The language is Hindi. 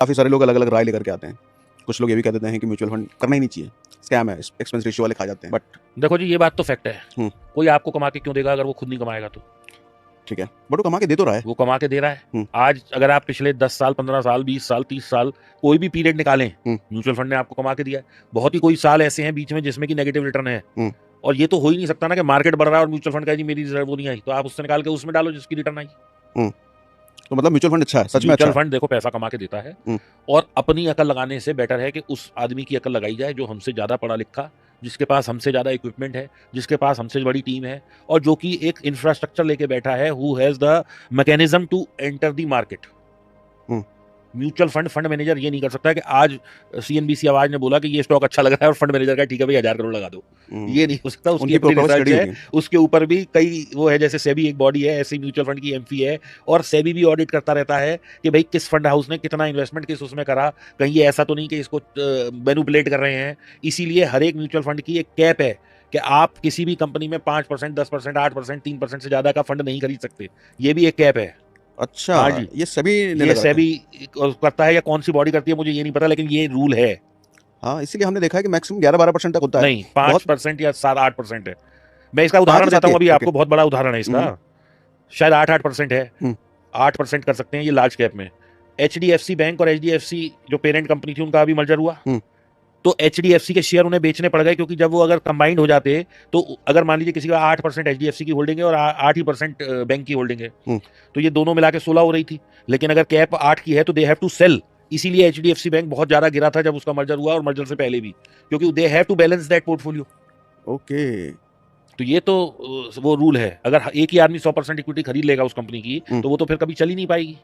काफ़ी सारे लोग अलग अलग राय लेकर के आते हैं। कुछ लोग ये भी कह देते हैं कि म्यूचुअल फंड करना ही नहीं चाहिए, स्कैम है, एक्सपेंस रेशियो वाले खा जाते हैं। बट देखो जी, ये बात तो फैक्ट है। कोई आपको कमा के क्यों देगा अगर वो खुद नहीं कमाएगा तो? ठीक है, बट वो कमा के दे तो रहा है। वो कमा के दे रहा है। आज अगर आप पिछले 10 साल, 15 साल, 20 साल, 30 साल कोई भी पीरियड निकालें, म्यूचुअल फंड ने आपको कमा के दिया है। बहुत ही कोई साल ऐसे हैं बीच में जिसमें कि नेगेटिव रिटर्न है। और ये तो हो ही नहीं सकता ना कि मार्केट बढ़ रहा है और म्यूचुअल फंड का जी मेरी रिजर्व वो नहीं आई, तो आप उससे निकाल के उसमें डालो जिसकी रिटर्न आई। तो मतलब म्यूचुअल फंड अच्छा है, सच में म्यूचुअल अच्छा फंड देखो पैसा कमा के देता है और अपनी अकल लगाने से बेटर है कि उस आदमी की अकल लगाई जाए जो हमसे ज्यादा पढ़ा लिखा, जिसके पास हमसे ज्यादा इक्विपमेंट है, जिसके पास हमसे बड़ी टीम है और जो कि एक इंफ्रास्ट्रक्चर लेके बैठा है, who has the mechanism to enter the market. Mutual fund manager ये नहीं कर सकता कि आज सीएनबीसी आवाज ने बोला कि ये स्टॉक अच्छा लग रहा है और फंड मैनेजर का ठीक है भाई 1000 करोड़ लगा दो। ये नहीं हो सकता। उसकी अपनी रिसर्च है, उसके ऊपर भी कई वो है, जैसे सेबी एक बॉडी है, ऐसी म्यूचुअल फंड की एमफी है और सेबी भी ऑडिट करता रहता है कि भाई किस फंड हाउस ने कितना इन्वेस्टमेंट किस उसमें करा, कहीं ये ऐसा तो नहीं कि इसको मैनिपुलेट कर रहे हैं। इसीलिए हर एक म्यूचुअल फंड की एक कैप है कि आप किसी भी कंपनी में 5%, 10%, 8%, 3% से ज्यादा का फंड नहीं खरीद सकते। ये भी एक कैप है। अच्छा, हाँ जी, ये सेबी करता है या कौन सी बॉडी करती है मुझे ये नहीं पता, लेकिन ये रूल है। हाँ, इसीलिए हमने देखा है कि मैक्सिमम 11-12% तक होता है। नहीं, 5% या 7-8% है। मैं इसका उदाहरण देता हूँ अभी आपको, बहुत बड़ा उदाहरण है इसका। शायद 8-8% है। 8% कर सकते हैं ये लार्ज कैप में। HDFC बैंक और HDFC जो पेरेंट कंपनी थी उनका अभी मर्जर हुआ, तो HDFC के शेयर उन्हें बेचने पड़ गए, क्योंकि जब वो अगर कंबाइंड हो जाते तो अगर मान लीजिए किसी का 8% HDFC की होल्डिंग है और 8% बैंक की होल्डिंग है, तो ये दोनों मिला के 16 हो रही थी। लेकिन अगर कैप 8 की है तो दे हैव टू सेल। इसीलिए HDFC बैंक बहुत ज्यादा गिरा था जब उसका मर्जर हुआ और मर्जर से पहले भी, क्योंकि they have to balance that portfolio. Okay, तो ये तो वो रूल है। अगर एक ही आदमी 100% इक्विटी खरीद लेगा उस कंपनी की तो वो तो फिर कभी चल ही नहीं पाएगी।